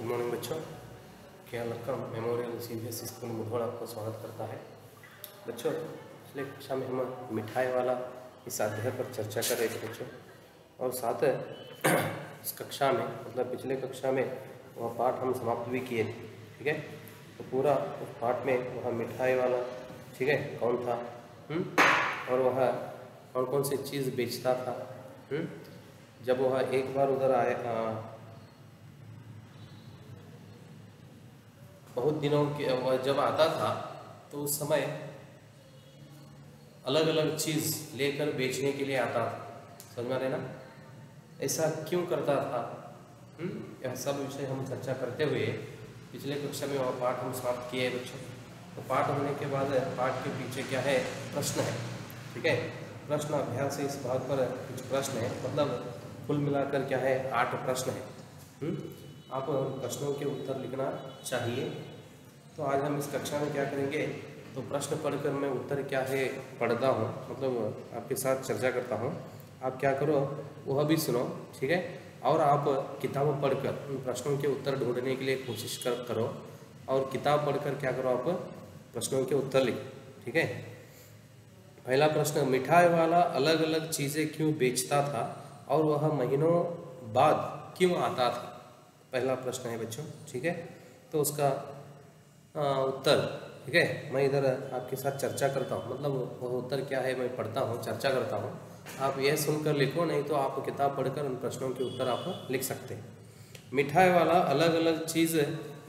Good morning बच्चों। केलक्कम memorial CBSE school Mudhol आपको स्वागत करता है। बच्चों, पिछले कक्षा में हम मिठाई वाला इस अध्याय पर चर्चा कर रहे थे बच्चों, और साथ इस कक्षा में मतलब पिछले कक्षा में वह पाठ हम समाप्त भी किए थे। ठीक है, तो पूरा उस पाठ में वह मिठाई वाला ठीक है कौन था और वह कौन कौन सी चीज़ बेचता था। जब वह एक बार उधर आए बहुत दिनों के वह जब आता था तो उस समय अलग अलग चीज़ लेकर बेचने के लिए आता था। समझ में आ रहे ना, ऐसा क्यों करता था? यह सब विषय हम चर्चा करते हुए पिछले कक्षा में वह पाठ हम समाप्त किए हैं बच्चों। तो पाठ होने के बाद पाठ के पीछे क्या है, प्रश्न है। ठीक है, प्रश्न अभ्यास से इस भाग पर कुछ प्रश्न है, मतलब कुल मिलाकर क्या है 8 प्रश्न है। आप प्रश्नों के उत्तर लिखना चाहिए। तो आज हम इस कक्षा में क्या करेंगे, तो प्रश्न पढ़कर मैं उत्तर क्या है पढ़ता हूँ, मतलब आपके साथ चर्चा करता हूँ। आप क्या करो वह भी सुनो, ठीक है, और आप किताब पढ़कर उन प्रश्नों के उत्तर ढूंढने के लिए कोशिश करो, और किताब पढ़कर क्या करो आप प्रश्नों के उत्तर लिखो। ठीक है, पहला प्रश्न, मिठाई वाला अलग अलग चीज़ें क्यों बेचता था और वह महीनों बाद क्यों आता था? पहला प्रश्न है बच्चों। ठीक है, तो उसका उत्तर ठीक है मैं इधर आपके साथ चर्चा करता हूँ, मतलब वह उत्तर क्या है मैं पढ़ता हूँ, चर्चा करता हूँ। आप यह सुनकर लिखो, नहीं तो आप किताब पढ़कर उन प्रश्नों के उत्तर आप लिख सकते हैं। मिठाई वाला अलग अलग चीज़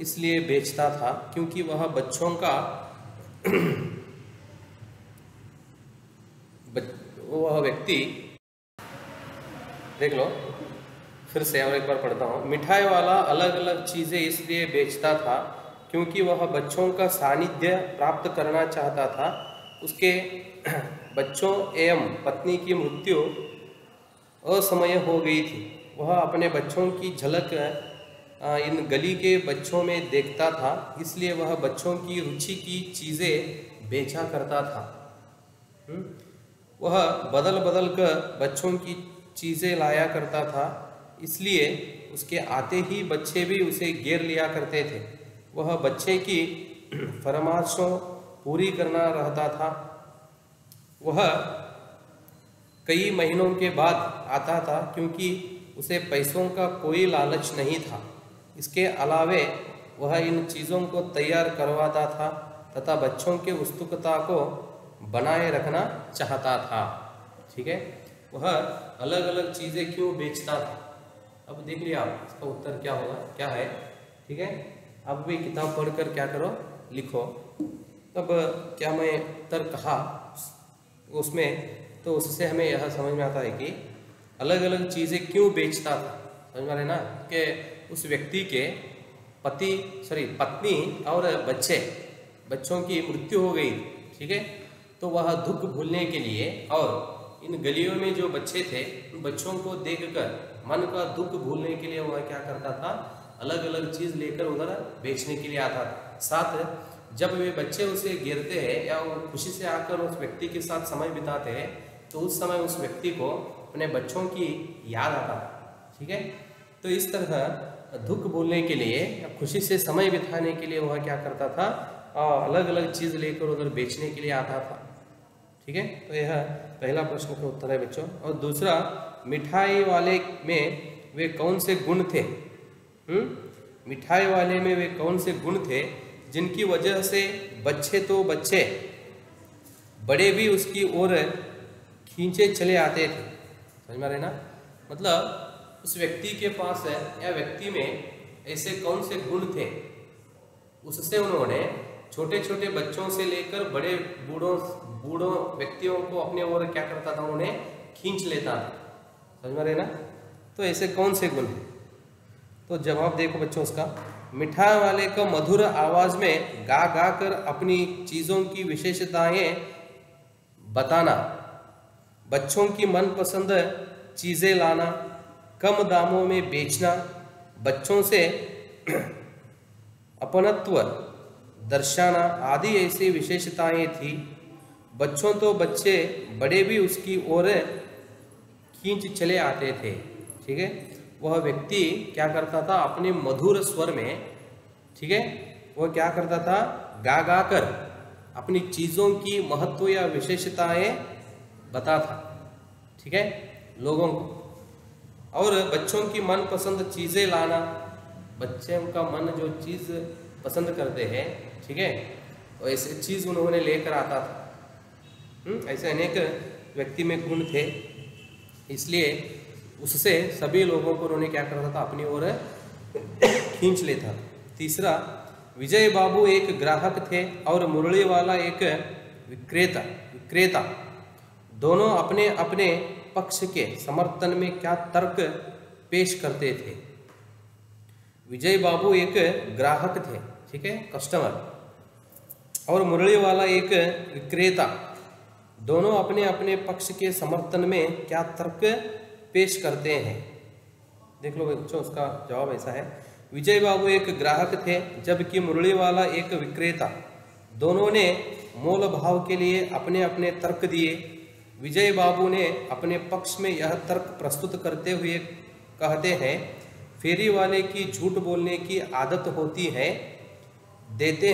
इसलिए बेचता था क्योंकि वह बच्चों का वह व्यक्ति, देख लो फिर से और एक बार पढ़ता हूँ। मिठाई वाला अलग अलग चीज़ें इसलिए बेचता था क्योंकि वह बच्चों का सानिध्य प्राप्त करना चाहता था। उसके बच्चों एवं पत्नी की मृत्यु असमय हो गई थी। वह अपने बच्चों की झलक इन गली के बच्चों में देखता था, इसलिए वह बच्चों की रुचि की चीज़ें बेचा करता था। वह बदल बदल कर बच्चों की चीज़ें लाया करता था, इसलिए उसके आते ही बच्चे भी उसे घेर लिया करते थे। वह बच्चे की फरमाइशों पूरी करना रहता था। वह कई महीनों के बाद आता था क्योंकि उसे पैसों का कोई लालच नहीं था। इसके अलावे वह इन चीज़ों को तैयार करवाता था तथा बच्चों के उत्सुकता को बनाए रखना चाहता था। ठीक है, वह अलग अलग चीज़ें क्यों बेचता था? अब देख लिया आप, इसका उत्तर क्या होगा, क्या है। ठीक है, अब भी किताब पढ़कर क्या करो, लिखो। अब क्या मैं उत्तर कहा उसमें, तो उससे हमें यह समझ में आता है कि अलग अलग चीज़ें क्यों बेचता था। समझ में आ रहे ना, कि उस व्यक्ति के पत्नी और बच्चों की मृत्यु हो गई। ठीक है, तो वह दुख भूलने के लिए और इन गलियों में जो बच्चे थे उन बच्चों को देखकर मन का दुख भूलने के लिए वह क्या करता था, अलग अलग चीज़ लेकर उधर बेचने के लिए आता था। साथ जब वे बच्चे उसे घेरते हैं या वो खुशी से आकर उस व्यक्ति के साथ समय बिताते हैं, तो उस समय उस व्यक्ति को अपने बच्चों की याद आता था। ठीक है, तो इस तरह दुख भूलने के लिए या खुशी से समय बिताने के लिए वह क्या करता था, अलग अलग चीज़ लेकर उधर बेचने के लिए आता था। ठीक है, तो यह पहला प्रश्न का उत्तर है बच्चों। और दूसरा, मिठाई वाले में वे कौन से गुण थे? मिठाई वाले में वे कौन से गुण थे जिनकी वजह से बच्चे बड़े भी उसकी ओर खींचे चले आते थे? समझ में आ रहे ना, मतलब उस व्यक्ति के पास या व्यक्ति में ऐसे कौन से गुण थे, उससे उन्होंने छोटे छोटे बच्चों से लेकर बड़े बूढ़ों व्यक्तियों को अपने ओर क्या करता था, उन्हें खींच लेता था। समझ में रहे ना, तो ऐसे कौन से गुण हैं? तो जवाब देखो बच्चों उसका। मिठाई वाले का मधुर आवाज में गा गा कर अपनी चीज़ों की विशेषताएं बताना, बच्चों की मनपसंद चीज़ें लाना, कम दामों में बेचना, बच्चों से अपनत्व दर्शाना आदि ऐसी विशेषताएं थी। बच्चे बड़े भी उसकी ओर खींच चले आते थे। ठीक है, वह व्यक्ति क्या करता था, अपने मधुर स्वर में, ठीक है, वह क्या करता था, गा गा कर अपनी चीज़ों की महत्व या विशेषताएं बताता, ठीक है, लोगों को। और बच्चों की मनपसंद चीज़ें लाना, बच्चों का मन जो चीज़ पसंद करते हैं, ठीक है, वैसे चीज़ उन्होंने लेकर आता था। ऐसे अनेक व्यक्ति में गुण थे, इसलिए उससे सभी लोगों को उन्होंने क्या करता था, अपनी ओर खींच लेता। तीसरा, विजय बाबू एक ग्राहक थे और मुरली वाला एक विक्रेता। दोनों अपने अपने पक्ष के समर्थन में क्या तर्क पेश करते थे। विजय बाबू एक ग्राहक थे, ठीक है, कस्टमर, और मुरली वाला एक विक्रेता। दोनों अपने अपने पक्ष के समर्थन में क्या तर्क पेश करते हैं। देख लो बच्चों, उसका जवाब ऐसा है, विजय बाबू एक ग्राहक थे जबकि मुरली वाला एक विक्रेता। दोनों ने मोल भाव के लिए अपने अपने तर्क दिए। विजय बाबू ने अपने पक्ष में यह तर्क प्रस्तुत करते हुए कहते हैं, फेरी वाले की झूठ बोलने की आदत होती है, देते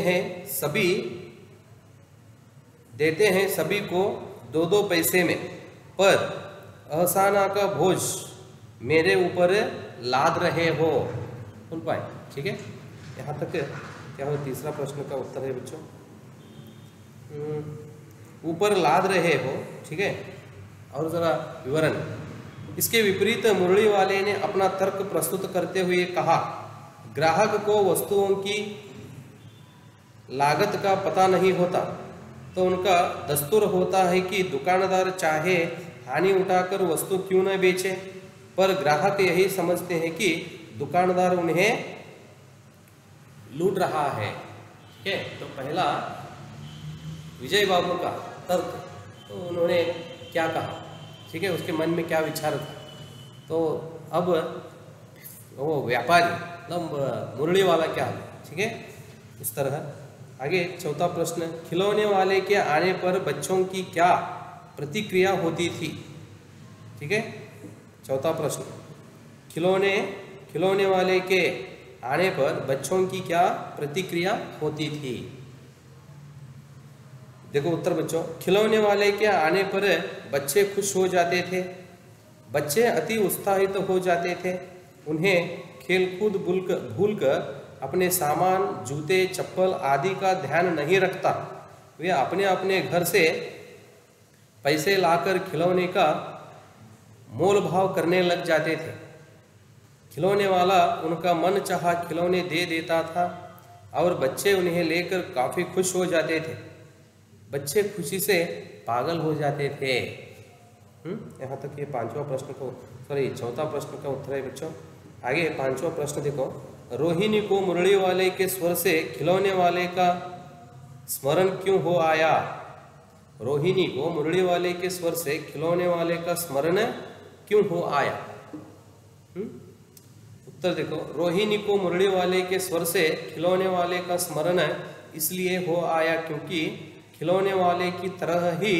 हैं सभी को 2-2 पैसे में, पर अहसाना का बोझ मेरे ऊपर लाद रहे हो। सुन पाए, ठीक है, यहाँ तक क्या हो, तीसरा प्रश्न का उत्तर है बच्चों, ऊपर लाद रहे हो, ठीक है। और जरा विवरण, इसके विपरीत मुरली वाले ने अपना तर्क प्रस्तुत करते हुए कहा, ग्राहक को वस्तुओं की लागत का पता नहीं होता, तो उनका दस्तूर होता है कि दुकानदार चाहे हानि उठाकर वस्तु क्यों न बेचे, पर ग्राहक यही समझते हैं कि दुकानदार उन्हें लूट रहा है, ठीक है। तो पहला विजय बाबू का तर्क, तो उन्होंने क्या कहा, ठीक है, उसके मन में क्या विचार था। तो अब वो व्यापारी मतलब मुरली वाला क्या, ठीक है, इस तरह। आगे चौथा प्रश्न, खिलौने वाले के आने पर बच्चों की क्या प्रतिक्रिया होती थी, ठीक है। चौथा प्रश्न, खिलौने वाले के आने पर बच्चों की क्या प्रतिक्रिया होती थी। देखो उत्तर बच्चों, खिलौने वाले के आने पर बच्चे खुश हो जाते थे, बच्चे अति उत्साहित हो जाते थे। उन्हें खेलकूद भूलकर अपने सामान, जूते, चप्पल आदि का ध्यान नहीं रखता। वे अपने अपने घर से पैसे लाकर खिलौने का मोल भाव करने लग जाते थे। खिलौने वाला उनका मन चाहा खिलौने दे देता था और बच्चे उन्हें लेकर काफ़ी खुश हो जाते थे। बच्चे खुशी से पागल हो जाते थे। यहाँ तक ये चौथा प्रश्न का उत्तर है बच्चों। आगे पांचवा प्रश्न देखो, रोहिणी को मुरली वाले के स्वर से खिलौने वाले का स्मरण क्यों हो आया। रोहिणी को मुरली वाले के स्वर से खिलौने वाले का स्मरण क्यों हो आया। उत्तर देखो, रोहिणी को मुरली वाले के स्वर से खिलौने वाले का स्मरण इसलिए हो आया क्योंकि खिलौने वाले की तरह ही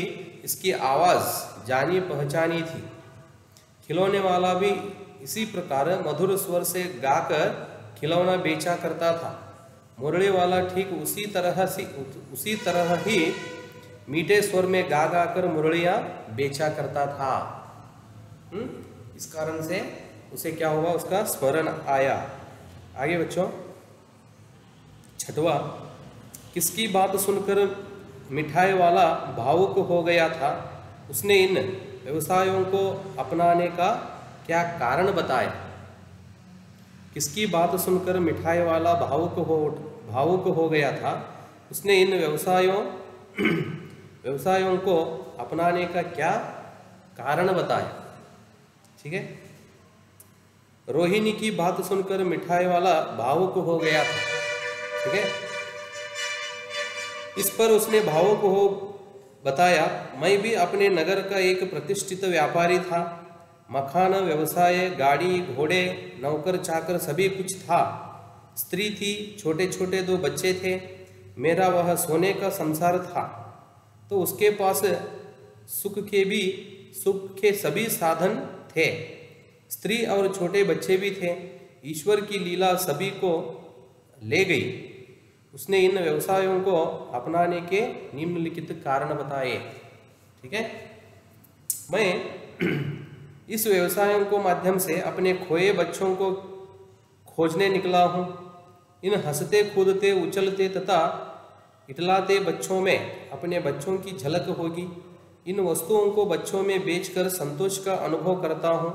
इसकी आवाज़ जानी पहचानी थी। खिलौने वाला भी इसी प्रकार मधुर स्वर से गाकर खिलौना बेचा करता था। मुरली वाला ठीक उसी तरह ही मीठे स्वर में गा गा कर मुरलियाँ बेचा करता था। इस कारण से उसे क्या हुआ, उसका स्मरण आया। आगे बच्चों छठवा, किसकी बात सुनकर मिठाई वाला भावुक हो गया था। उसने इन व्यवसायों को अपनाने का क्या कारण बताया। किसकी बात सुनकर मिठाई वाला भावुक हो गया था। उसने इन व्यवसायों को अपनाने का क्या कारण बताया। ठीक है, रोहिणी की बात सुनकर मिठाई वाला भावुक हो गया था। ठीक है, इस पर उसने भावुक हो बताया, मैं भी अपने नगर का एक प्रतिष्ठित व्यापारी था। मखाना व्यवसाय, गाड़ी, घोड़े, नौकर चाकर सभी कुछ था। स्त्री थी, छोटे छोटे 2 बच्चे थे। मेरा वह सोने का संसार था। तो उसके पास सुख के सभी साधन थे। स्त्री और छोटे बच्चे भी थे। ईश्वर की लीला सभी को ले गई। उसने इन व्यवसायों को अपनाने के निम्नलिखित कारण बताए। ठीक है, मैं इस व्यवसायों को माध्यम से अपने खोए बच्चों को खोजने निकला हूँ। इन हंसते कूदते उछलते तथा इटलाते बच्चों में अपने बच्चों की झलक होगी। इन वस्तुओं को बच्चों में बेचकर संतोष का अनुभव करता हूँ।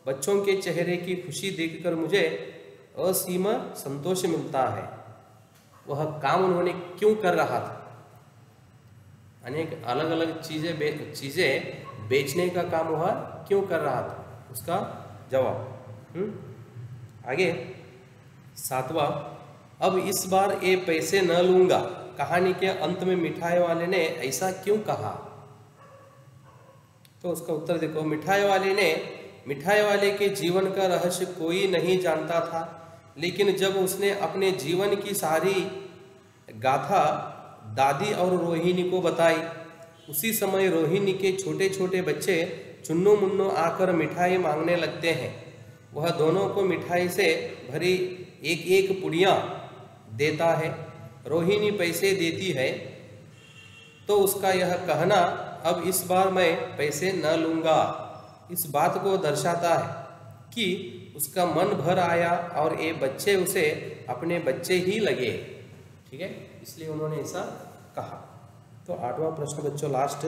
बच्चों के चेहरे की खुशी देखकर मुझे असीम संतोष मिलता है। वह काम उन्होंने क्यों कर रहा था? अनेक अलग अलग चीज़ें बेचने का काम वह क्यों कर रहा था, उसका जवाब। आगे 7वां, अब इस बार ये पैसे न लूंगा। कहानी के अंत में मिठाई वाले ने ऐसा क्यों कहा? तो उसका उत्तर देखो, मिठाई वाले के जीवन का रहस्य कोई नहीं जानता था, लेकिन जब उसने अपने जीवन की सारी गाथा दादी और रोहिणी को बताई, उसी समय रोहिणी के छोटे छोटे बच्चे चुन्नू मुन्नू आकर मिठाई मांगने लगते हैं। वह दोनों को मिठाई से भरी एक एक पुड़िया देता है। रोहिणी पैसे देती है तो उसका यह कहना, अब इस बार मैं पैसे न लूँगा, इस बात को दर्शाता है कि उसका मन भर आया और ये बच्चे उसे अपने बच्चे ही लगे। ठीक है, इसलिए उन्होंने ऐसा कहा। तो 8वां प्रश्न बच्चों लास्ट,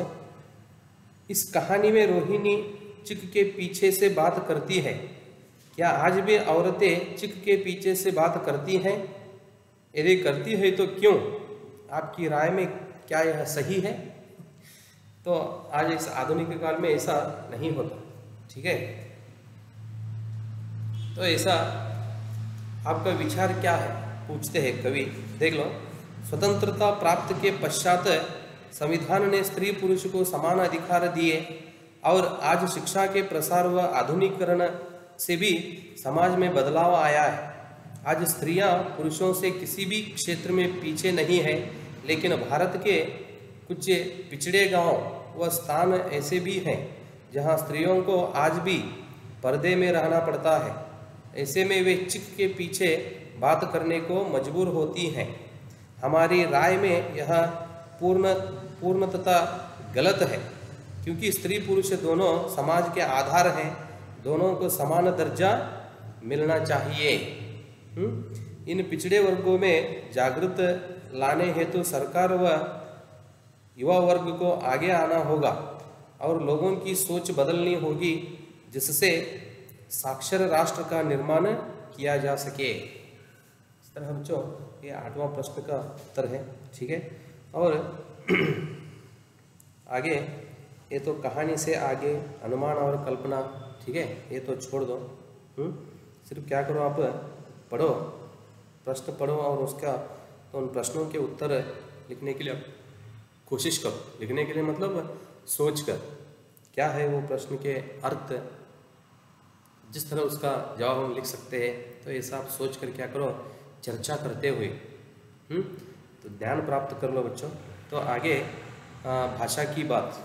इस कहानी में रोहिणी चिक के पीछे से बात करती है। क्या आज भी औरतें चिक के पीछे से बात करती हैं? यदि करती है तो क्यों? आपकी राय में क्या यह सही है? तो आज इस आधुनिक काल में ऐसा नहीं होता। ठीक है, तो ऐसा आपका विचार क्या है, पूछते हैं कवि। देख लो, स्वतंत्रता प्राप्त के पश्चात संविधान ने स्त्री पुरुष को समान अधिकार दिए और आज शिक्षा के प्रसार व आधुनिकीकरण से भी समाज में बदलाव आया है। आज स्त्रियां पुरुषों से किसी भी क्षेत्र में पीछे नहीं है, लेकिन भारत के कुछ पिछड़े गांव व स्थान ऐसे भी हैं जहां स्त्रियों को आज भी पर्दे में रहना पड़ता है। ऐसे में वे चिक के पीछे बात करने को मजबूर होती हैं। हमारी राय में यह पूर्णतः गलत है, क्योंकि स्त्री पुरुष दोनों समाज के आधार हैं। दोनों को समान दर्जा मिलना चाहिए। इन पिछड़े वर्गों में जागृत लाने हेतु सरकार व युवा वर्ग को आगे आना होगा और लोगों की सोच बदलनी होगी, जिससे साक्षर राष्ट्र का निर्माण किया जा सके। इस तरह बच्चों ये 8वां प्रश्न का उत्तर है। ठीक है, और आगे ये तो कहानी से आगे अनुमान और कल्पना, ठीक है, ये तो छोड़ दो। सिर्फ क्या करो, आप पढ़ो, प्रश्न पढ़ो और उसका तो उन प्रश्नों के उत्तर लिखने के लिए आप कोशिश करो। लिखने के लिए मतलब सोच कर क्या है वो प्रश्न के अर्थ, जिस तरह उसका जवाब हम लिख सकते हैं, तो ऐसा आप सोच कर क्या करो, चर्चा करते हुए तो ध्यान प्राप्त कर लो बच्चों। तो आगे भाषा की बात,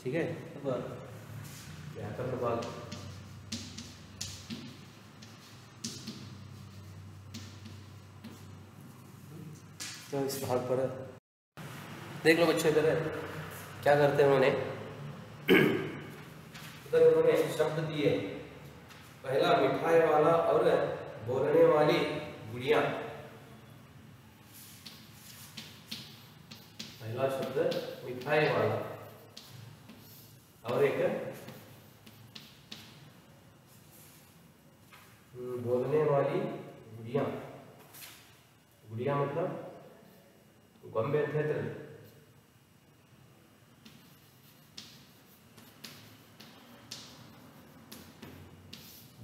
ठीक है, व्याकरण बात, तो इस भाग पर देख लो बच्चों। इधर क्या करते हैं उन्होंने, इधर उन्होंने शब्द दिए। पहला मिठाई वाला और बोलने वाली गुड़िया। पहला शब्द मिठाई वाला और एक बोलने वाली गुड़िया। गुड़िया मतलब ಗೊಂಬೆ ಅಂತ ಹೇಳ್ತಾರೆ।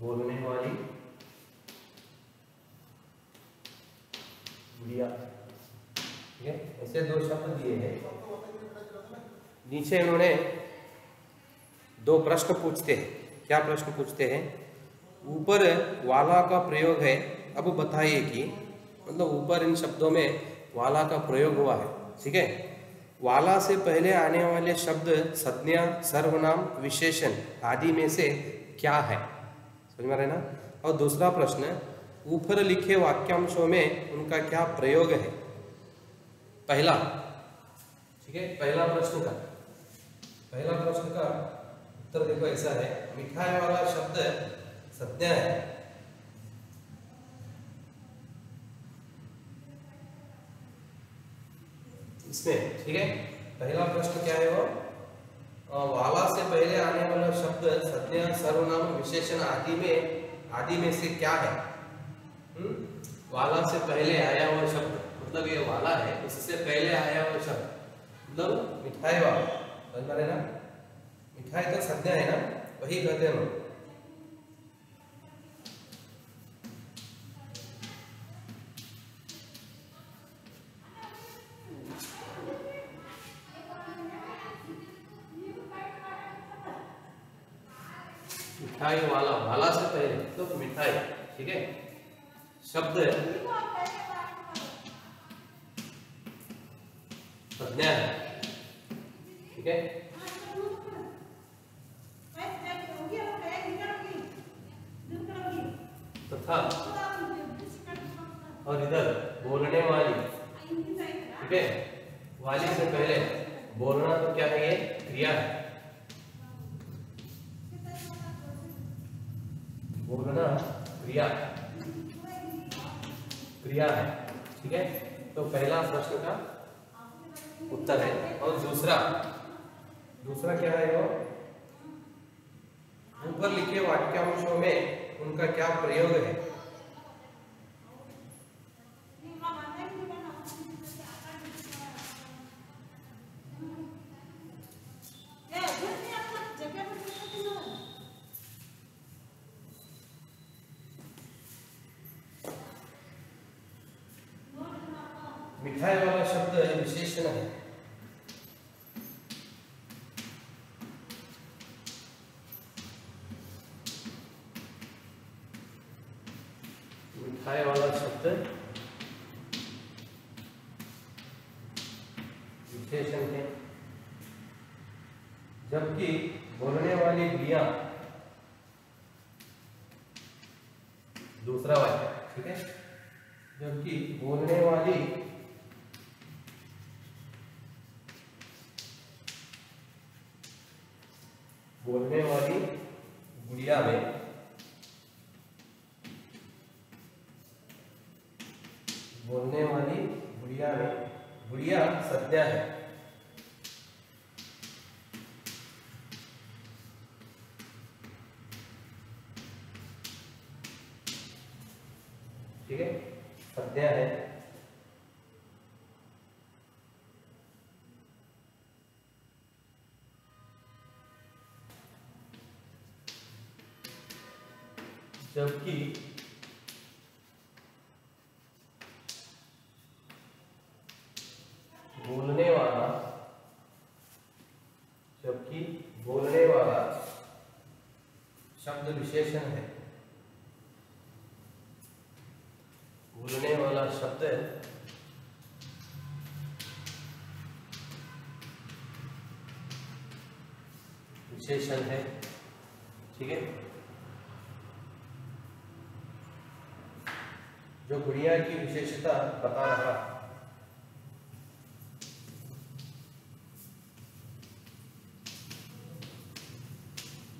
बोलने वाली गुड़िया, ठीक है। ऐसे दो शब्द दिए हैं। नीचे इन्होंने दो प्रश्न पूछते हैं। क्या प्रश्न पूछते हैं? ऊपर वाला का प्रयोग है, अब बताइए कि, मतलब ऊपर इन शब्दों में वाला का प्रयोग हुआ है, ठीक है। वाला से पहले आने वाले शब्द संज्ञा, सर्वनाम, विशेषण आदि में से क्या है? समझ में आ रहा है ना। और दूसरा प्रश्न, ऊपर लिखे वाक्यांशों में उनका क्या प्रयोग है। पहला, ठीक है, पहला प्रश्न का उत्तर देखो ऐसा है, मिठाई वाला शब्द संज्ञा है। इसमें, ठीक है, पहला प्रश्न क्या है वो, वाला से पहले आने वाला शब्द संज्ञा, सर्वनाम, विशेषण आदि में से क्या है। वाला से पहले आया हुआ शब्द, मतलब ये वाला है, इससे पहले आया हुआ शब्द मतलब मिठाई वाला, समझ में आ रहा है ना। मिठाई तो संज्ञा है ना, वही कहते हैं लोग। मिठाई वाला, वाला से पहले तो मिठाई, ठीक है, शब्द संज्ञा है, ठीक है। तथा और इधर बोलने वाली, ठीक है, वाली से पहले बोलना तो क्या है, ये क्रिया है, बोलना क्रिया है, ठीक है। तो पहला प्रश्न का उत्तर है। और दूसरा क्या है वो, ऊपर लिखे वाक्यांशों में उनका क्या प्रयोग है। मिठाई वाला शब्द विशेषण है, मिठाई वाला शब्द विशेषण है, जबकि बोलने वाली क्रिया दूसरा वाक्य, ठीक है, जबकि बोलने वाली गुड़िया में गुड़िया संज्ञा है, ठीक है, संज्ञा है। जबकि बोलने वाला शब्द विशेषण है, बोलने वाला शब्द विशेषण है, ठीक है। जो गुड़िया की विशेषता बता रहा,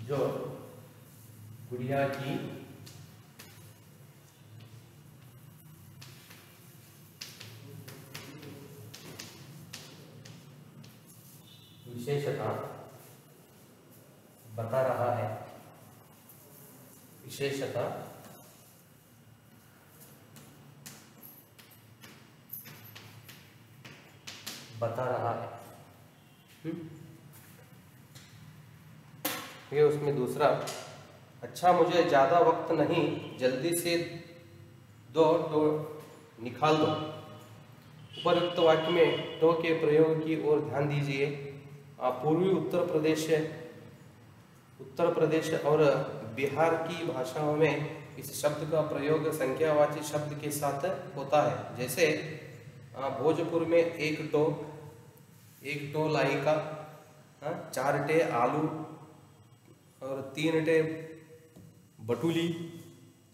जो गुड़िया की विशेषता बता रहा है, विशेषता बता रहा है, ये उसमें दूसरा, अच्छा मुझे ज़्यादा वक्त नहीं, जल्दी से दो तो निकाल दो। उपरोक्त वाक्य में तो के प्रयोग की ओर ध्यान दीजिए। पूर्वी उत्तर प्रदेश और बिहार की भाषाओं में इस शब्द का प्रयोग संख्यावाची शब्द के साथ होता है। जैसे भोजपुर में एक टो लाई का, 4 टे आलू और 3 टे बटुली,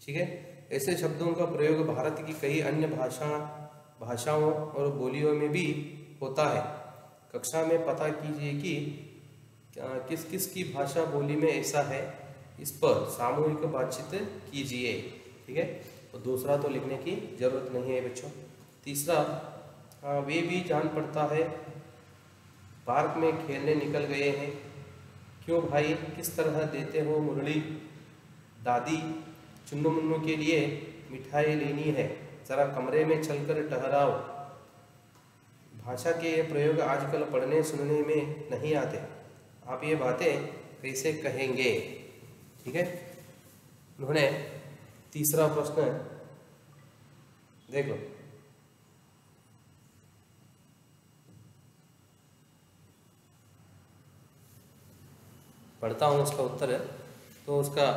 ठीक है। ऐसे शब्दों का प्रयोग भारत की कई अन्य भाषाओं और बोलियों में भी होता है। कक्षा में पता कीजिए कि किस किस की भाषा बोली में ऐसा है, इस पर सामूहिक बातचीत कीजिए, ठीक है। तो दूसरा तो लिखने की जरूरत नहीं है बच्चों। तीसरा, वे भी जान पड़ता है, पार्क में खेलने निकल गए हैं। क्यों भाई, किस तरह देते हो मुरली? दादी, चुन्नू मुन्नू के लिए मिठाई लेनी है, जरा कमरे में चलकर टहराओ। भाषा के ये प्रयोग आजकल पढ़ने सुनने में नहीं आते, आप ये बातें कैसे कहेंगे, ठीक है। उन्होंने तीसरा प्रश्न देख लो। पढ़ता हूँ उसका उत्तर। तो उसका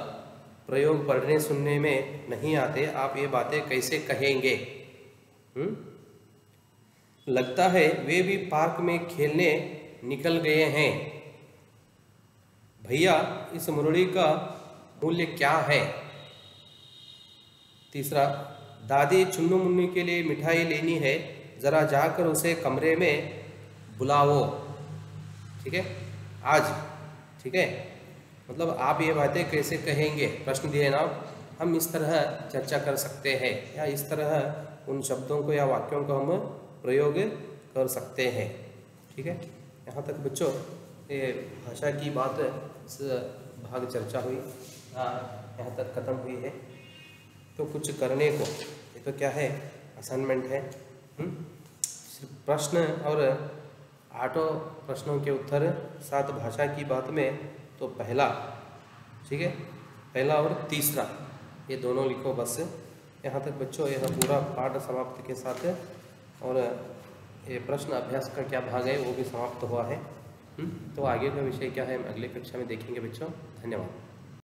प्रयोग पढ़ने सुनने में नहीं आते, आप ये बातें कैसे कहेंगे? लगता है वे भी पार्क में खेलने निकल गए हैं। भैया, इस मुरली का मूल्य क्या है? तीसरा, दादी चुन्नू मुन्नू के लिए मिठाई लेनी है, जरा जाकर उसे कमरे में बुलाओ, ठीक है। आज, ठीक है, मतलब आप ये बातें कैसे कहेंगे, प्रश्न दिए ना, हम इस तरह चर्चा कर सकते हैं या इस तरह उन शब्दों को या वाक्यों को हम प्रयोग कर सकते हैं, ठीक है। यहाँ तक बच्चों ये भाषा की बात भाग चर्चा हुई, यहाँ तक खत्म हुई है। तो कुछ करने को, ये तो क्या है, असाइनमेंट है। प्रश्न और 8 प्रश्नों के उत्तर 7 भाषा की बात में, तो पहला, ठीक है, पहला और तीसरा ये दोनों लिखो बस। यहाँ तक बच्चों यह पूरा पाठ समाप्त के साथ है, और ये प्रश्न अभ्यास का क्या भाग है वो भी समाप्त हुआ है। तो आगे का विषय क्या है अगले कक्षा में देखेंगे बच्चों। धन्यवाद।